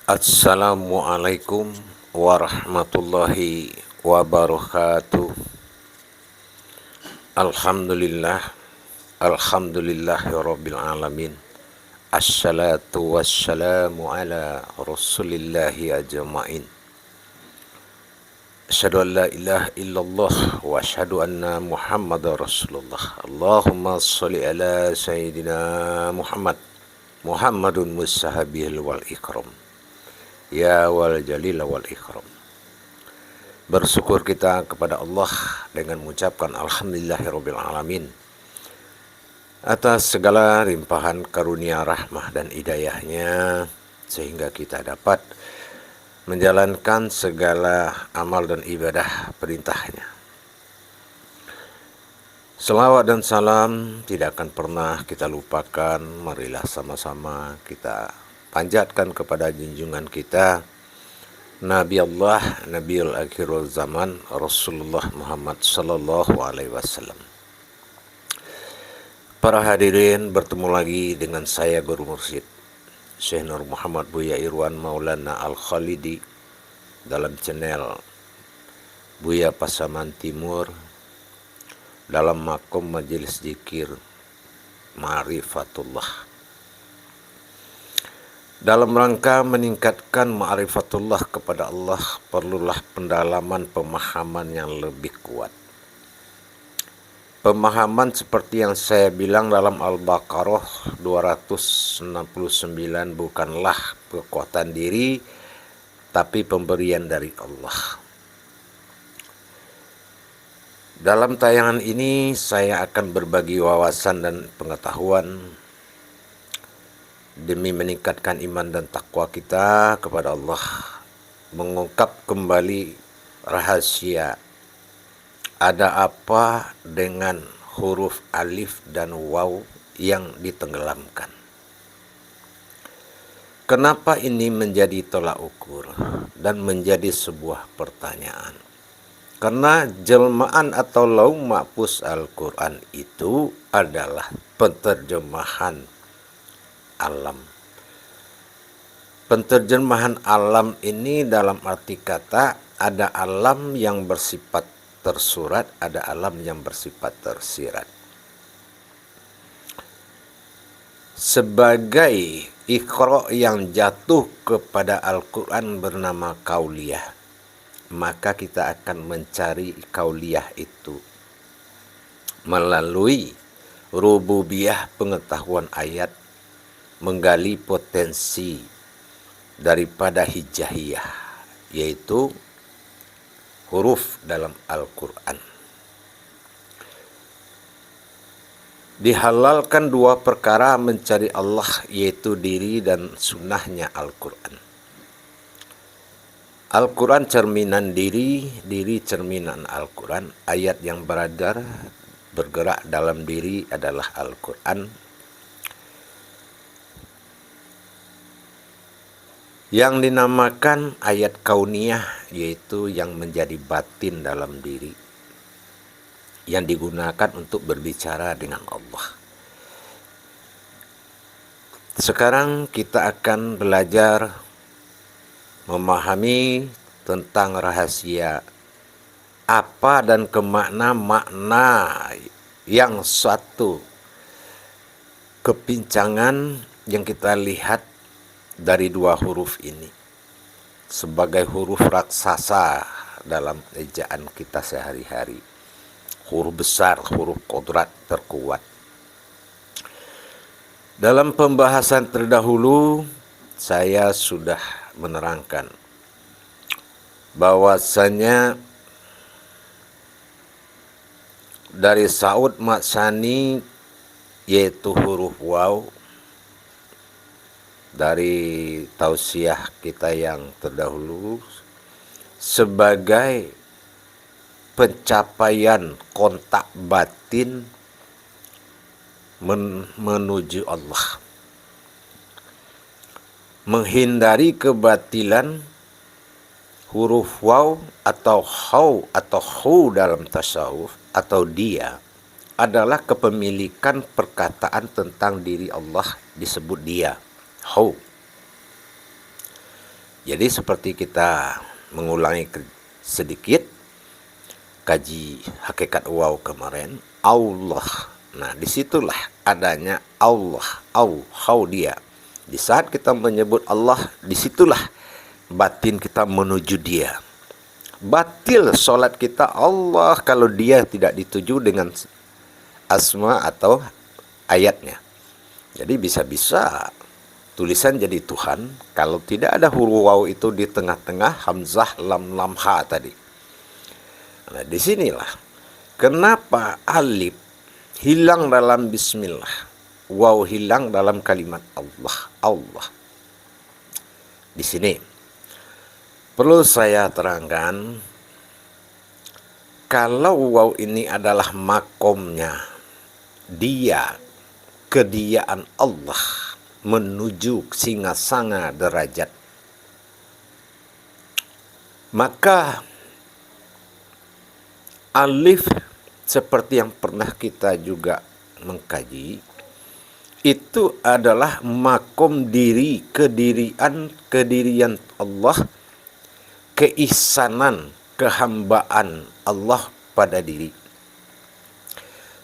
Assalamualaikum warahmatullahi wabarakatuh. Alhamdulillah, alhamdulillahirabbil alamin. Assalatu wassalamu ala rasulillahi ajmain. Asyhadu an la ilaha illallah wa asyhadu anna Muhammadar Rasulullah. Allahumma shalli ala sayyidina Muhammadun musahabihil wal ikram. Ya wal jalil wal ikram. Bersyukur kita kepada Allah dengan mengucapkan alhamdulillahirabbil alamin atas segala limpahan karunia rahmah dan hidayahnya, sehingga kita dapat menjalankan segala amal dan ibadah perintahnya. Selawat dan salam tidak akan pernah kita lupakan. Marilah sama-sama kita panjatkan kepada junjungan kita, Nabi Allah, Nabiul Akhirul Zaman, Rasulullah Muhammad Sallallahu Alaihi Wasallam. Para hadirin, bertemu lagi dengan saya Guru Mursyid Syekh Nur Muhammad Buya Irwan Maulana Al-Khalidi dalam channel Buya Pasaman Timur dalam makom majelis zikir Ma'rifatullah. Dalam rangka meningkatkan ma'rifatullah kepada Allah, perlulah pendalaman pemahaman yang lebih kuat. Pemahaman seperti yang saya bilang dalam Al-Baqarah 269, bukanlah kekuatan diri, tapi pemberian dari Allah. Dalam tayangan ini saya akan berbagi wawasan dan pengetahuan demi meningkatkan iman dan takwa kita kepada Allah, mengungkap kembali rahasia ada apa dengan huruf alif dan waw yang ditenggelamkan. Kenapa ini menjadi tolak ukur dan menjadi sebuah pertanyaan? Karena jelmaan atau lauh mahfuz Al-Quran itu adalah penerjemahan alam. Penterjemahan alam ini dalam arti kata ada alam yang bersifat tersurat, ada alam yang bersifat tersirat. Sebagai iqra yang jatuh kepada Al-Quran bernama kauliyah, maka kita akan mencari kauliyah itu melalui rububiyah pengetahuan ayat, menggali potensi daripada hijaiyah, yaitu huruf dalam Al-Quran. Dihalalkan dua perkara mencari Allah, yaitu diri dan sunnahnya Al-Quran. Al-Quran cerminan diri, diri cerminan Al-Quran. Ayat yang bergerak dalam diri adalah Al-Quran. Yang dinamakan ayat kauniyah, yaitu yang menjadi batin dalam diri, yang digunakan untuk berbicara dengan Allah. Sekarang kita akan belajar memahami tentang rahasia apa dan makna yang suatu kepincangan yang kita lihat dari dua huruf ini sebagai huruf raksasa dalam ejaan kita sehari-hari, huruf besar, huruf kodrat terkuat. Dalam pembahasan terdahulu saya sudah menerangkan bahwasanya dari Saud Maksani, yaitu huruf waw, dari tausiah kita yang terdahulu, sebagai pencapaian kontak batin menuju Allah, menghindari kebatilan. Huruf waw atau hu dalam tasawuf atau dia adalah kepemilikan perkataan tentang diri Allah, disebut dia, hu. Jadi seperti kita mengulangi sedikit kaji hakikat waw kemarin, Allah. Nah, disitulah adanya Allah, dia. Di saat kita menyebut Allah, disitulah batin kita menuju dia. Batil sholat kita Allah kalau dia tidak dituju dengan asma atau ayatnya. Jadi bisa-bisa tulisan jadi Tuhan kalau tidak ada huruf waw itu di tengah-tengah hamzah lam lam ha tadi. Nah, disinilah kenapa alif hilang dalam bismillah, waw hilang dalam kalimat Allah. Allah. Di sini perlu saya terangkan, kalau waw ini adalah makomnya dia, kediaan Allah menuju singasanga derajat, maka alif seperti yang pernah kita juga mengkaji, itu adalah makom diri, kedirian Allah, keisanan, kehambaan Allah pada diri.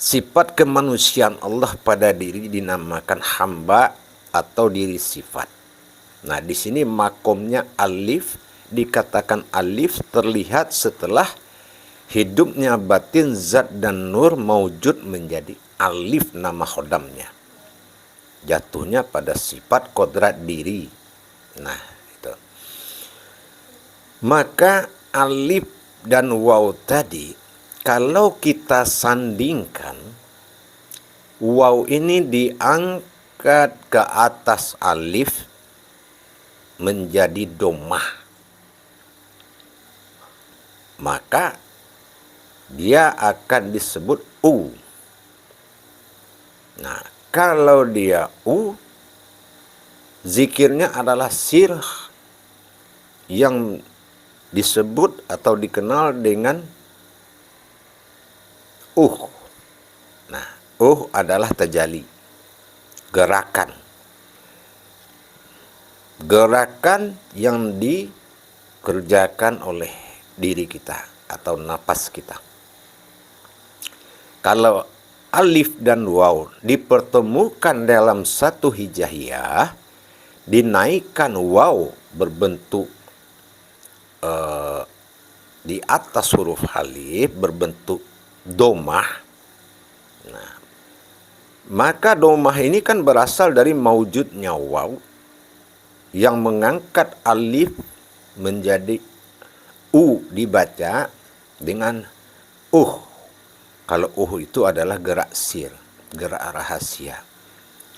Sifat kemanusiaan Allah pada diri dinamakan hamba atau diri sifat. Nah, di sini makomnya alif, dikatakan alif terlihat setelah hidupnya batin zat dan nur maujud menjadi alif nama khodamnya. Jatuhnya pada sifat kodrat diri. Nah, itu. Maka alif dan waw tadi, kalau kita sandingkan, waw ini diangkat ke atas alif menjadi domah, maka dia akan disebut u. Nah, kalau dia u, zikirnya adalah sir yang disebut atau dikenal dengan Nah, adalah tajali, gerakan. Gerakan yang dikerjakan oleh diri kita atau napas kita. Kalau alif dan waw dipertemukan dalam satu hijaiyah, dinaikkan waw berbentuk di atas huruf alif berbentuk domah. Nah, maka domah ini kan berasal dari maujudnya waw yang mengangkat alif menjadi u, dibaca dengan Kalau itu adalah gerak sir, gerak rahasia.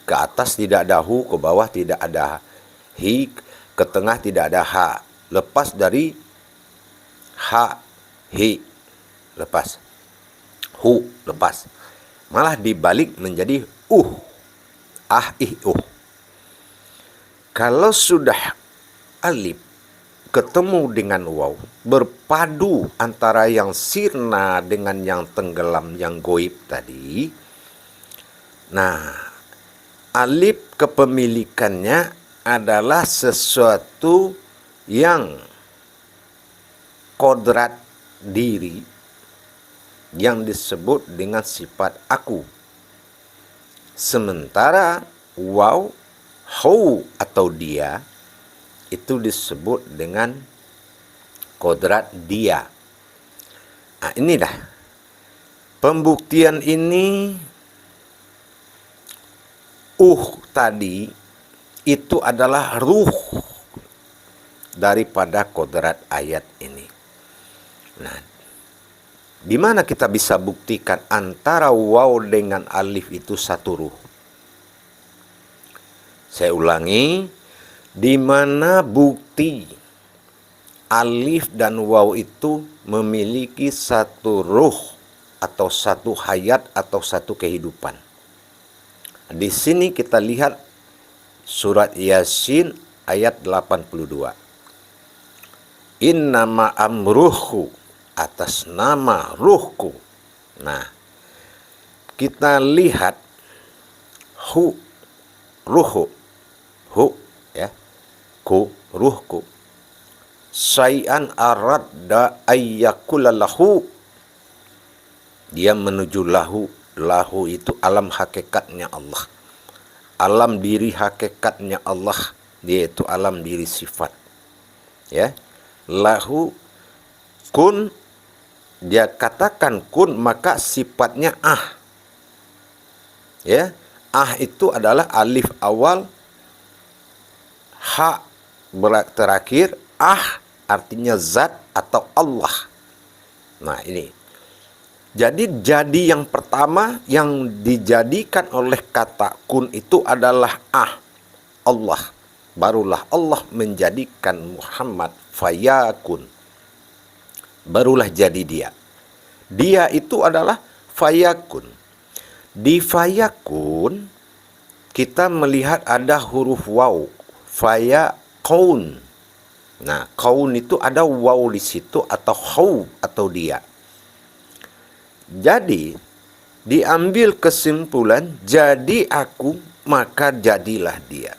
Ke atas tidak ada hu, ke bawah tidak ada hi, ke tengah tidak ada ha. Lepas dari ha, hi, lepas. Hu, lepas. Malah dibalik menjadi Kalau sudah alif ketemu dengan waw, berpadu antara yang sirna dengan yang tenggelam, yang goib tadi. Nah, alif kepemilikannya adalah sesuatu yang kodrat diri, yang disebut dengan sifat aku. Sementara waw, hu atau dia, itu disebut dengan kodrat dia. Nah, inilah pembuktian ini. Tadi itu adalah ruh daripada kodrat ayat ini. Nah, di mana kita bisa buktikan antara waw dengan alif itu satu ruh? Saya ulangi, di mana bukti alif dan waw itu memiliki satu ruh atau satu hayat atau satu kehidupan? Di sini kita lihat surat Yasin ayat 82. Innama amruhu, atas nama ruhku. Nah, kita lihat ruhu, ya, ruhku. Syai'an aradda ayyakulalahu, dia menuju lahu. Lahu itu alam hakikatnya Allah, alam diri hakikatnya Allah, yaitu alam diri sifat. Ya, lahu kun, dia katakan kun, maka sifatnya ah. Ya, ah itu adalah alif awal, ha terakhir, ah artinya zat atau Allah. Nah ini. Jadi yang pertama yang dijadikan oleh kata kun itu adalah ah, Allah. Barulah Allah menjadikan Muhammad fayakun. Barulah jadi dia. Dia itu adalah fayakun. Di fayakun kita melihat ada huruf waw. Fayakun. Nah, kaun itu ada waw di situ atau hau atau dia. Jadi diambil kesimpulan, jadi aku maka jadilah dia.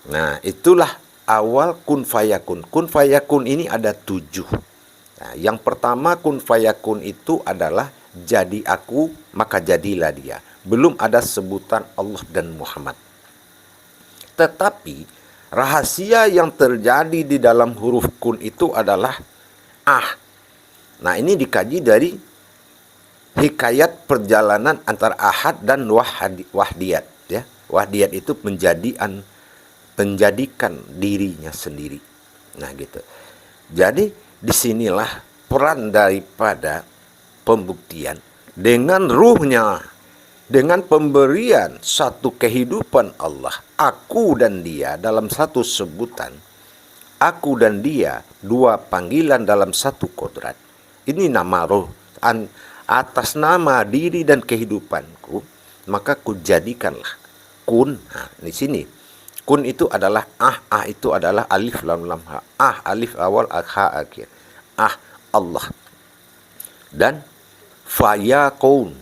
Nah, itulah awal kun fayakun. Kun fayakun ini ada 7. Nah, yang pertama kun fayakun itu adalah jadi aku maka jadilah dia. Belum ada sebutan Allah dan Muhammad. Tetapi rahasia yang terjadi di dalam huruf kun itu adalah ah. Nah, ini dikaji dari hikayat perjalanan antara ahad dan wahdiyat. Ya. Wahdiyat itu menjadikan dirinya sendiri. Nah, gitu. Jadi disinilah peran daripada pembuktian dengan ruhnya, dengan pemberian satu kehidupan Allah, aku dan dia dalam satu sebutan, aku dan dia dua panggilan dalam satu kodrat. Ini nama roh, atas nama diri dan kehidupanku, maka kujadikanlah kun. Nah, di sini kun itu adalah ah itu adalah alif lam lam ha. Ah alif awal, ha akhir. Ah Allah. Dan fayakun.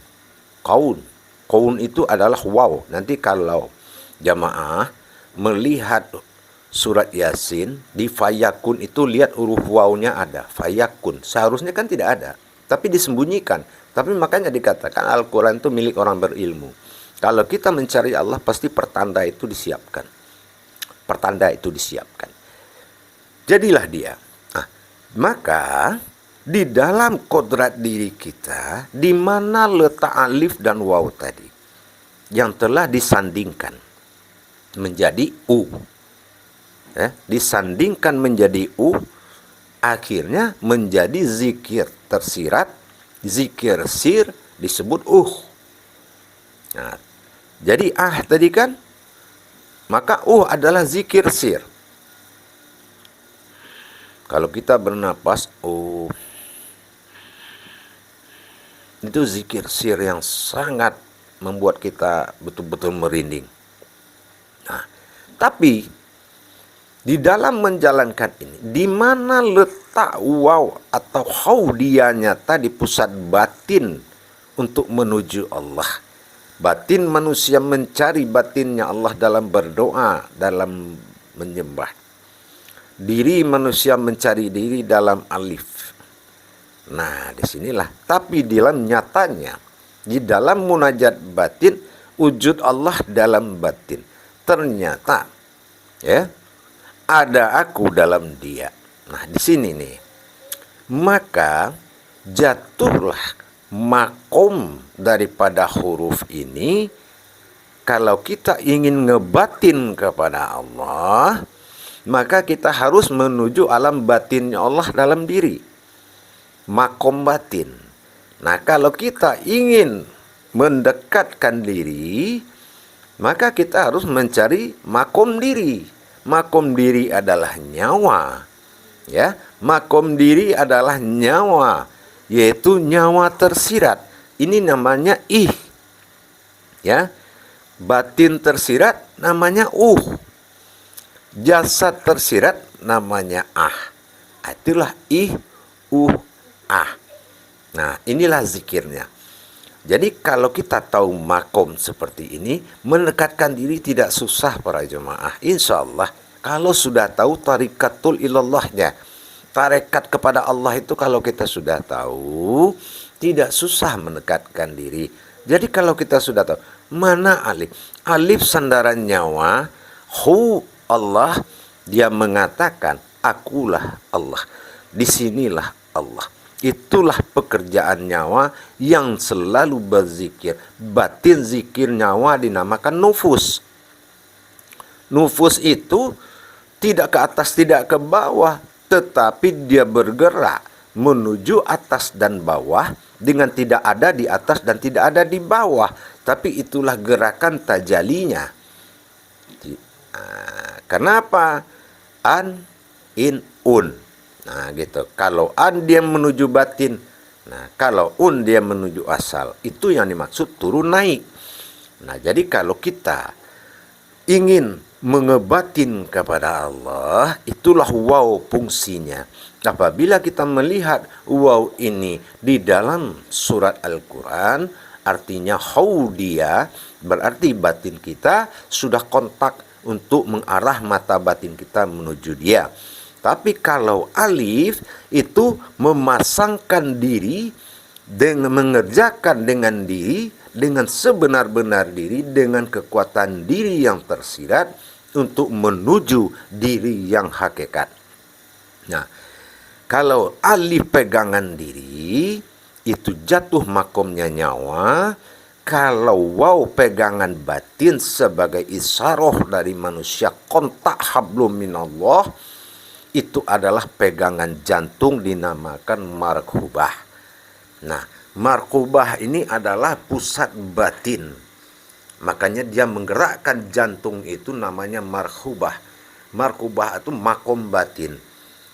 Kaun itu adalah waw. Nanti kalau jamaah melihat surat Yasin, di fayakun itu lihat huruf wawnya ada, fayakun. Seharusnya kan tidak ada, tapi disembunyikan. Tapi makanya dikatakan Al-Quran itu milik orang berilmu. Kalau kita mencari Allah, pasti pertanda itu disiapkan. Pertanda itu disiapkan. Jadilah dia. Nah, maka di dalam kodrat diri kita, di mana letak alif dan waw tadi, yang telah disandingkan menjadi u. Disandingkan menjadi u, akhirnya menjadi zikir tersirat, zikir sir disebut Nah, jadi tadi kan, maka adalah zikir sir. Kalau kita bernapas itu zikir sir yang sangat membuat kita betul-betul merinding. Nah, tapi di dalam menjalankan ini, di mana letak waw atau haudianya tadi, pusat batin untuk menuju Allah. Batin manusia mencari batinnya Allah dalam berdoa, dalam menyembah. Diri manusia mencari diri dalam alif. Nah, disinilah. Tapi dalam nyatanya, di dalam munajat batin, wujud Allah dalam batin. Ternyata, ya, ada aku dalam dia. Nah, di sini nih. Maka jatuhlah makom daripada huruf ini. Kalau kita ingin ngebatin kepada Allah, maka kita harus menuju alam batinnya Allah dalam diri. Makom batin. Nah, kalau kita ingin mendekatkan diri, maka kita harus mencari makom diri. Makom diri adalah nyawa, ya. Makom diri adalah nyawa, yaitu nyawa tersirat. Ini namanya ya. Batin tersirat namanya jasad tersirat namanya Itulah Nah, inilah zikirnya. Jadi kalau kita tahu makom seperti ini, mendekatkan diri tidak susah para jemaah. Insya Allah Kalau sudah tahu tarikatul ilallahnya, tarekat kepada Allah itu kalau kita sudah tahu, tidak susah mendekatkan diri. Jadi kalau kita sudah tahu, mana alif? Alif sandaran nyawa, hu Allah, dia mengatakan, akulah Allah. Disinilah Allah. Itulah pekerjaan nyawa yang selalu berzikir. Batin zikir nyawa dinamakan nufus. Nufus itu tidak ke atas, tidak ke bawah, tetapi dia bergerak menuju atas dan bawah dengan tidak ada di atas dan tidak ada di bawah. Tapi itulah gerakan tajalinya. Kenapa? An, in, un. Nah gitu. Kalau an dia menuju batin. Nah kalau un dia menuju asal. Itu yang dimaksud turun naik. Nah jadi kalau kita ingin mengebatin kepada Allah, itulah waw fungsinya. Apabila kita melihat waw ini di dalam surat Al-Quran, artinya dia, berarti batin kita sudah kontak untuk mengarah mata batin kita menuju dia. Tapi kalau alif itu memasangkan diri dengan mengerjakan dengan diri, dengan sebenar-benar diri, dengan kekuatan diri yang tersirat untuk menuju diri yang hakikat. Nah, kalau alif pegangan diri itu jatuh makomnya nyawa. Kalau waw pegangan batin sebagai isaroh dari manusia, kontak hablum minallah, itu adalah pegangan jantung dinamakan markubah. Nah, markubah ini adalah pusat batin. Makanya dia menggerakkan jantung itu namanya markubah. Markubah itu makom batin.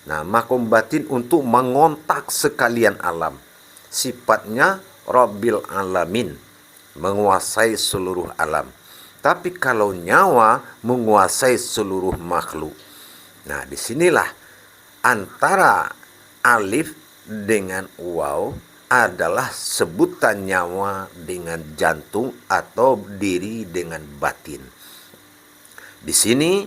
Nah, makom batin untuk mengontak sekalian alam. Sifatnya Rabbil Alamin, menguasai seluruh alam. Tapi kalau nyawa menguasai seluruh makhluk. Nah, disinilah antara alif dengan waw adalah sebutan nyawa dengan jantung atau diri dengan batin. Di sini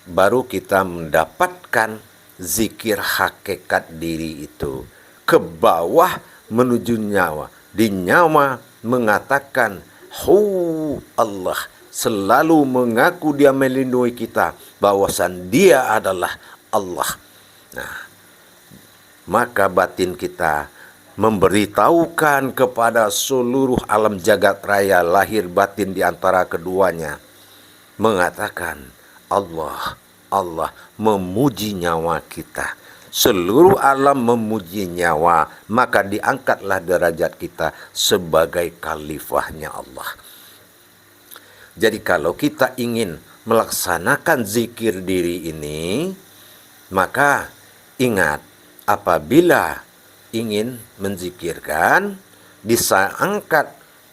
baru kita mendapatkan zikir hakikat diri itu. Ke bawah menuju nyawa. Di nyawa mengatakan, hu Allah. Selalu mengaku dia melindungi kita. Bahwasan dia adalah Allah. Nah, maka batin kita memberitahukan kepada seluruh alam jagat raya lahir batin di antara keduanya, mengatakan Allah, Allah memuji nyawa kita. Seluruh alam memuji nyawa, maka diangkatlah derajat kita sebagai khalifahnya Allah. Jadi kalau kita ingin melaksanakan zikir diri ini, maka ingat, apabila ingin menzikirkan,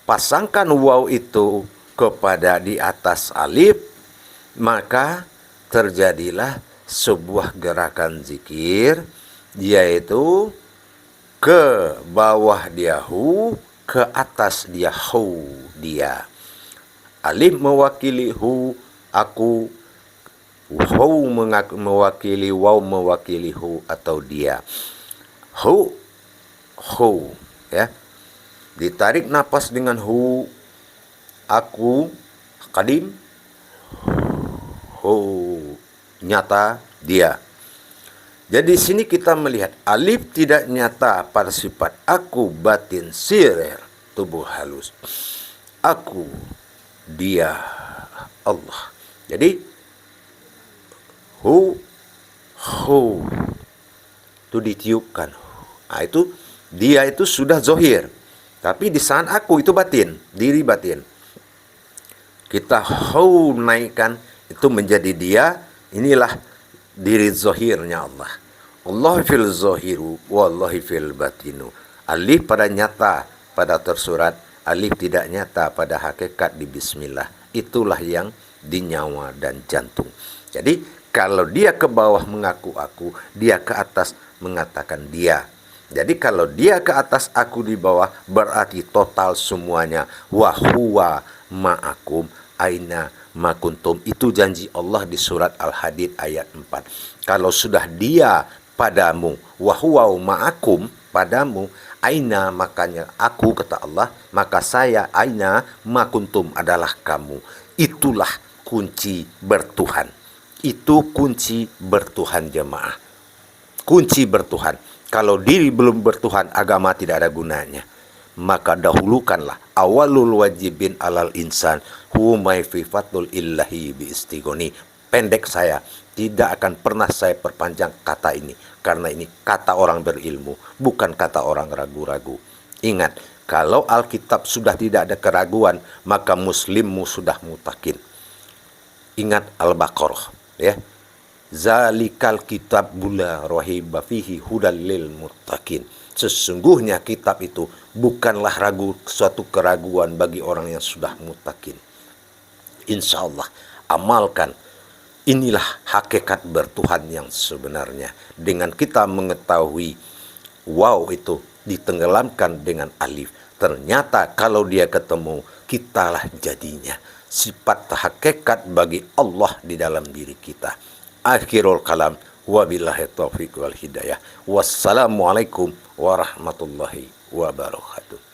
pasangkan waw itu kepada di atas alif, maka terjadilah sebuah gerakan zikir, yaitu ke bawah dia hu, ke atas dia hu dia. Alif mewakili hu, aku, hu mewakili waw, mewakili hu atau dia. Hu, ya, ditarik napas dengan hu, aku, kadim, hu, nyata, dia. Jadi sini kita melihat alif tidak nyata pada sifat aku, batin, sirir, tubuh halus. Aku, dia, Allah. Jadi hu itu ditiupkan. Nah, itu dia itu sudah zohir. Tapi di saat aku itu batin, diri batin. Kita naikkan itu menjadi dia. Inilah diri zohirnya Allah. Allah fil zohiru, wallahi fil batinu. Alif pada nyata, pada tersurat. Alif tidak nyata pada hakikat di bismillah. Itulah yang di nyawa dan jantung. Jadi kalau dia ke bawah mengaku aku, dia ke atas mengatakan dia. Jadi kalau dia ke atas, aku di bawah, berarti total semuanya. Wa huwa ma'akum aina ma kuntum. Itu janji Allah di surat Al-Hadid ayat 4. Kalau sudah dia padamu, wa huwa ma'akum, padamu, aina, makanya aku, kata Allah, maka saya, aina ma kuntum, adalah kamu. Itulah kunci bertuhan. Itu kunci bertuhan, jemaah. Kunci bertuhan. Kalau diri belum bertuhan, agama tidak ada gunanya. Maka dahulukanlah awalul wajibin alal insan humai fi fatul illahi bi istigoni. Pendek saya, tidak akan pernah saya perpanjang kata ini, karena ini kata orang berilmu, bukan kata orang ragu-ragu. Ingat, kalau Alkitab sudah tidak ada keraguan, maka muslimmu sudah mutakin. Ingat Al-Baqarah, ya. Zalikal kitab bula rohiba fihi hudal lil muttaqin. Sesungguhnya kitab itu bukanlah suatu keraguan bagi orang yang sudah mutakin. Insya Allah, amalkan. Inilah hakikat bertuhan yang sebenarnya. Dengan kita mengetahui wow itu ditenggelamkan dengan alif. Ternyata kalau dia ketemu, kitalah jadinya. Sifat hakikat bagi Allah di dalam diri kita. Akhirul kalam, wabillahi taufiq wal hidayah. Wassalamualaikum warahmatullahi wabarakatuh.